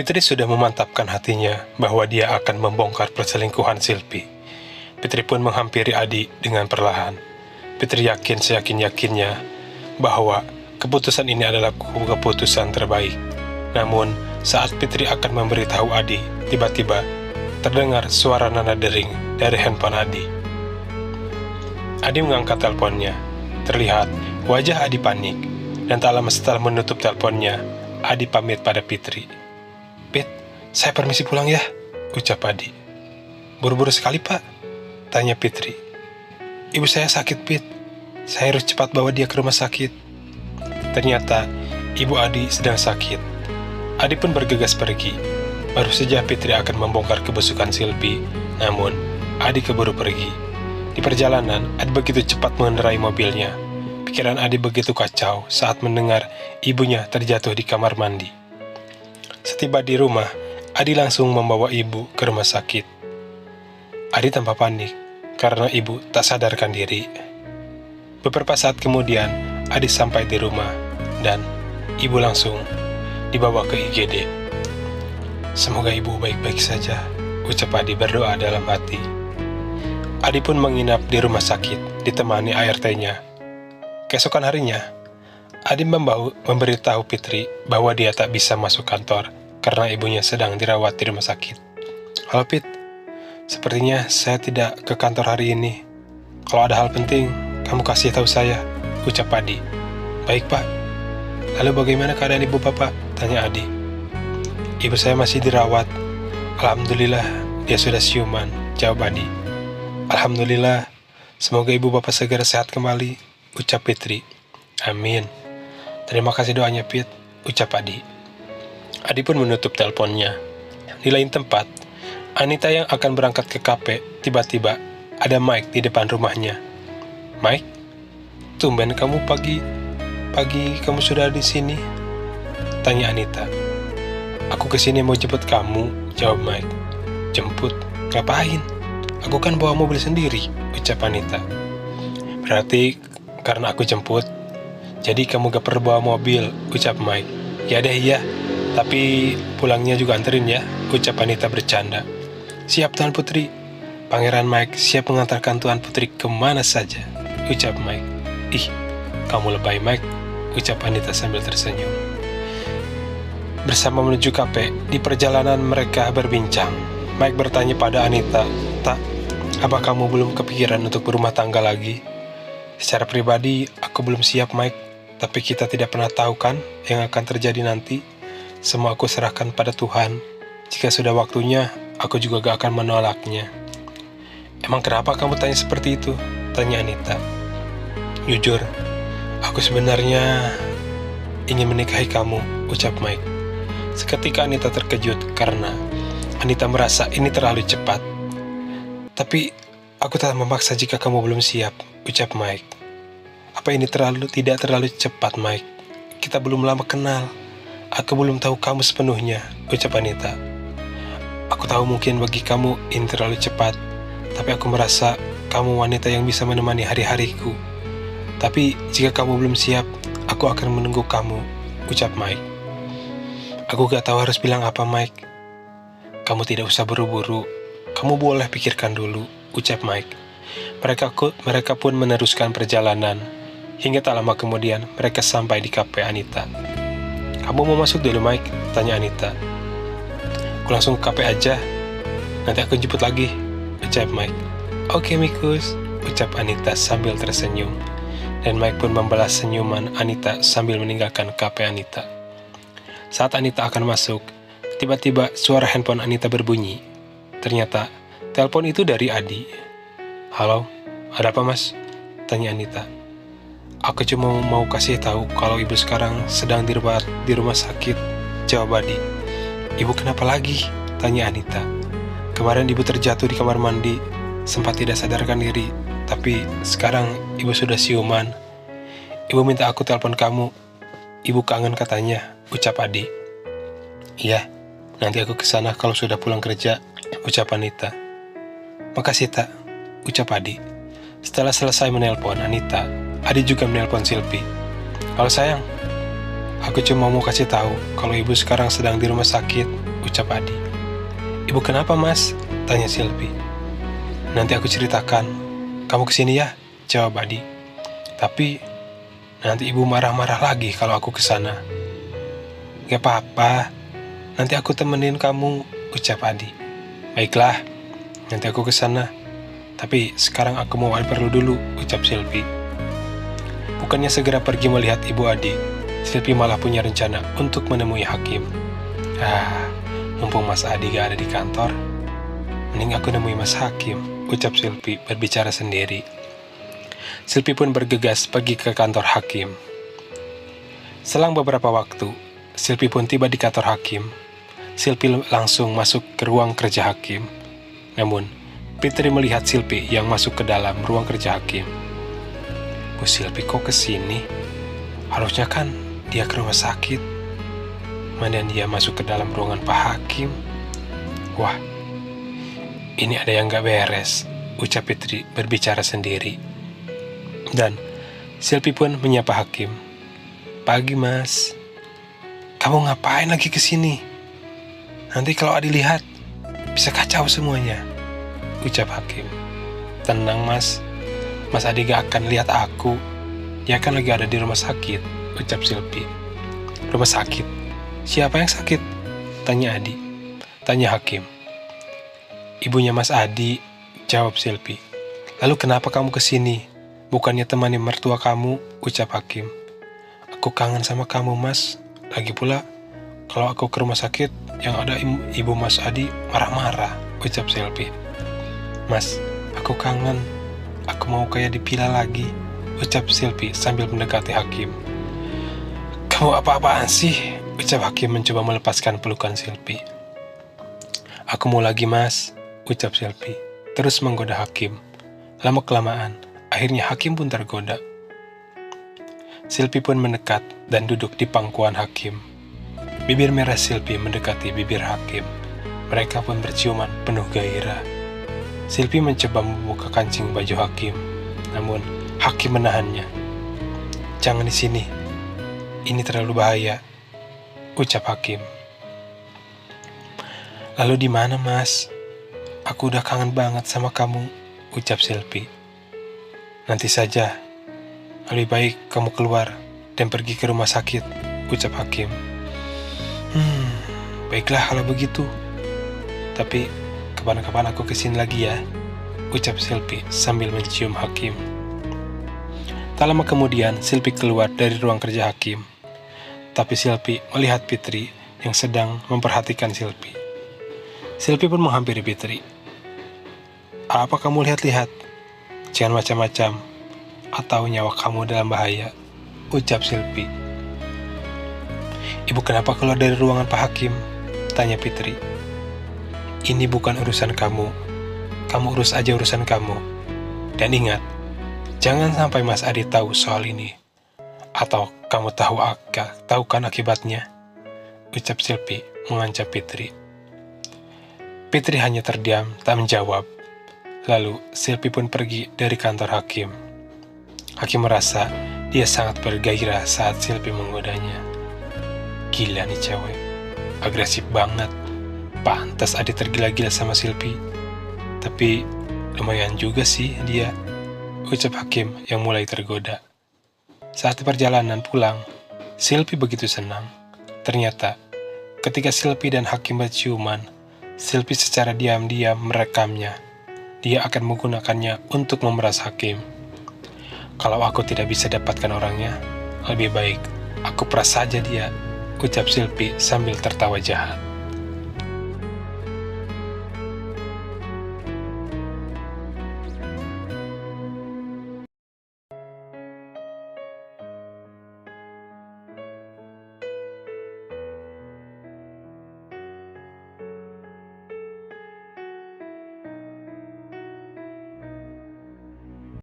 Fitri sudah memantapkan hatinya bahwa dia akan membongkar perselingkuhan Silpi. Fitri pun menghampiri Adi dengan perlahan. Fitri yakin seyakin-yakinnya bahwa keputusan ini adalah keputusan terbaik. Namun, saat Fitri akan memberitahu Adi, tiba-tiba terdengar suara nada dering dari handphone Adi. Adi mengangkat teleponnya. Terlihat wajah Adi panik, dan tak lama setelah menutup teleponnya, Adi pamit pada Fitri. "Pit, saya permisi pulang ya," ucap Adi. "Buru-buru sekali, Pak?" tanya Fitri. "Ibu saya sakit, Pit. Saya harus cepat bawa dia ke rumah sakit." Ternyata ibu Adi sedang sakit. Adi pun bergegas pergi. Baru saja Fitri akan membongkar kebusukan Silpi, namun Adi keburu pergi. Di perjalanan, Adi begitu cepat mengendarai mobilnya. Pikiran Adi begitu kacau saat mendengar ibunya terjatuh di kamar mandi. Setiba di rumah, Adi langsung membawa ibu ke rumah sakit. Adi tampak panik karena ibu tak sadarkan diri. Beberapa saat kemudian, Adi sampai di rumah dan ibu langsung dibawa ke IGD. "Semoga ibu baik-baik saja," ucap Adi berdoa dalam hati. Adi pun menginap di rumah sakit, ditemani ART-nya. Keesokan harinya, Adi memberitahu Fitri bahwa dia tak bisa masuk kantor karena ibunya sedang dirawat di rumah sakit. "Halo Fit, sepertinya saya tidak ke kantor hari ini. Kalau ada hal penting, kamu kasih tahu saya," ucap Adi. "Baik Pak. Lalu bagaimana keadaan ibu Bapak?" tanya Adi. "Ibu saya masih dirawat. Alhamdulillah, dia sudah siuman," jawab Adi. "Alhamdulillah, semoga ibu Bapak segera sehat kembali," ucap Fitri. "Amin. Terima kasih doanya, Fit," ucap Adi. Adi pun menutup teleponnya. Di lain tempat, Anita yang akan berangkat ke kafe, tiba-tiba ada Mike di depan rumahnya. "Mike, tumben kamu pagi kamu sudah di sini?" tanya Anita. "Aku kesini mau jemput kamu," jawab Mike. "Jemput? Ngapain? Aku kan bawa mobil sendiri," ucap Anita. "Berarti karena aku jemput, jadi kamu gak perlu bawa mobil," ucap Mike. "Ya deh iya, tapi pulangnya juga anterin ya," ucap Anita bercanda. "Siap Tuan Putri. Pangeran Mike siap mengantarkan Tuan Putri kemana saja," ucap Mike. "Ih, kamu lebay Mike," ucap Anita sambil tersenyum. Bersama menuju kafe, di perjalanan mereka berbincang. Mike bertanya pada Anita, "Tak, apa kamu belum kepikiran untuk berumah tangga lagi?" "Secara pribadi, aku belum siap Mike, tapi kita tidak pernah tahu kan yang akan terjadi nanti. Semua aku serahkan pada Tuhan. Jika sudah waktunya, aku juga gak akan menolaknya." "Emang kenapa kamu tanya seperti itu?" tanya Anita. "Jujur, aku sebenarnya ingin menikahi kamu," ucap Mike. Seketika Anita terkejut karena Anita merasa ini terlalu cepat. "Tapi aku tak memaksa jika kamu belum siap," ucap Mike. "Apa ini tidak terlalu cepat, Mike? Kita belum lama kenal. Aku belum tahu kamu sepenuhnya," ucap Anita. "Aku tahu mungkin bagi kamu ini terlalu cepat, tapi aku merasa kamu wanita yang bisa menemani hari-hariku. Tapi jika kamu belum siap, aku akan menunggu kamu," ucap Mike. "Aku gak tahu harus bilang apa, Mike. Kamu tidak usah buru-buru. Kamu boleh pikirkan dulu," ucap Mike. Mereka pun meneruskan perjalanan. Hingga tak lama kemudian, mereka sampai di kafe Anita. "Kamu mau masuk dulu, Mike?" tanya Anita. "Aku langsung ke kafe aja. Nanti aku jemput lagi," ucap Mike. "Oke, Mikus," ucap Anita sambil tersenyum. Dan Mike pun membalas senyuman Anita sambil meninggalkan kafe Anita. Saat Anita akan masuk, tiba-tiba suara handphone Anita berbunyi. Ternyata, telepon itu dari Adi. "Halo, ada apa Mas?" tanya Anita. "Aku cuma mau kasih tahu kalau ibu sekarang sedang dirawat di rumah sakit," jawab Adi. "Ibu kenapa lagi?" tanya Anita. "Kemarin ibu terjatuh di kamar mandi, sempat tidak sadarkan diri, tapi sekarang ibu sudah siuman. Ibu minta aku telepon kamu. Ibu kangen katanya," ucap Adi. "Iya, nanti aku kesana kalau sudah pulang kerja," ucap Anita. "Makasih Tak," ucap Adi. Setelah selesai menelpon Anita, Adi juga menelpon Silpi. "Halo sayang, aku cuma mau kasih tahu kalau ibu sekarang sedang di rumah sakit," ucap Adi. Ibu kenapa mas? Tanya Silpi. Nanti aku ceritakan. Kamu kesini ya? Jawab Adi. Tapi nanti ibu marah-marah lagi kalau aku kesana. Gak apa-apa, nanti aku temenin kamu, ucap Adi. Baiklah, nanti aku kesana. Tapi sekarang aku mau perlu dulu, ucap Silpi. Bukannya segera pergi melihat ibu Adi, Silpi malah punya rencana untuk menemui Hakim. Mumpung Mas Adi gak ada di kantor, mending aku nemui Mas Hakim, ucap Silpi berbicara sendiri. Silpi pun bergegas pergi ke kantor Hakim. Selang beberapa waktu, Silpi pun tiba di kantor Hakim. Silpi langsung masuk ke ruang kerja Hakim. Namun, Fitri melihat Silpi yang masuk ke dalam ruang kerja Hakim. Bu Silpi kok kesini? Harusnya kan dia ke rumah sakit. Mana dia masuk ke dalam ruangan Pak Hakim? Wah, ini ada yang gak beres, ucap Fitri berbicara sendiri. Dan Silpi pun menyapa Hakim. Pagi mas, kamu ngapain lagi kesini? Nanti kalau Adi lihat, bisa kacau semuanya, ucap Hakim. Tenang mas, Mas Adi gak akan lihat aku. Dia kan lagi ada di rumah sakit, ucap Silpi. Rumah sakit? Siapa yang sakit? Tanya Adi. Tanya Hakim. Ibunya Mas Adi, jawab Silpi. Lalu kenapa kamu kesini? Bukannya temani mertua kamu, ucap Hakim. Aku kangen sama kamu mas. Lagi pula, kalau aku ke rumah sakit, yang ada ibu Mas Adi marah-marah, ucap Silpi. Mas, aku kangen. Aku mau kayak dipila lagi, ucap Silpi sambil mendekati Hakim. Kamu apa-apaan sih? Ucap Hakim mencoba melepaskan pelukan Silpi. Aku mau lagi mas, ucap Silpi, terus menggoda Hakim. Lama-kelamaan, akhirnya Hakim pun tergoda. Silpi pun mendekat dan duduk di pangkuan Hakim. Bibir merah Silpi mendekati bibir Hakim. Mereka pun berciuman penuh gairah. Silpi mencoba membuka kancing baju Hakim, namun Hakim menahannya. Jangan di sini, ini terlalu bahaya, ucap Hakim. Lalu di mana mas? Aku udah kangen banget sama kamu, ucap Silpi. Nanti saja, lebih baik kamu keluar dan pergi ke rumah sakit, ucap Hakim. Baiklah kalau begitu. Tapi kapan-kapan aku kesini lagi ya, ucap Silpi sambil mencium Hakim. Tak lama kemudian, Silpi keluar dari ruang kerja Hakim. Tapi Silpi melihat Fitri yang sedang memperhatikan Silpi. Silpi pun menghampiri Fitri. Apa kamu lihat-lihat? Jangan macam-macam, atau nyawa kamu dalam bahaya, ucap Silpi. Ibu kenapa keluar dari ruangan Pak Hakim? Tanya Fitri. Ini bukan urusan kamu. Kamu urus aja urusan kamu. Dan ingat, jangan sampai Mas Adi tahu soal ini. Atau kamu tahu kan akibatnya? Ucap Silpi mengancam Fitri. Fitri hanya terdiam, tak menjawab. Lalu Silpi pun pergi dari kantor Hakim. Hakim merasa dia sangat bergairah saat Silpi menggodanya. Gila nih cewek, agresif banget. Pantas Adi tergila-gila sama Silpi. Tapi lumayan juga sih dia, ucap Hakim yang mulai tergoda. Saat perjalanan pulang, Silpi begitu senang. Ternyata ketika Silpi dan Hakim berciuman, Silpi secara diam-diam merekamnya. Dia akan menggunakannya untuk memeras Hakim. Kalau aku tidak bisa dapatkan orangnya, lebih baik aku peras saja dia, ucap Silpi sambil tertawa jahat.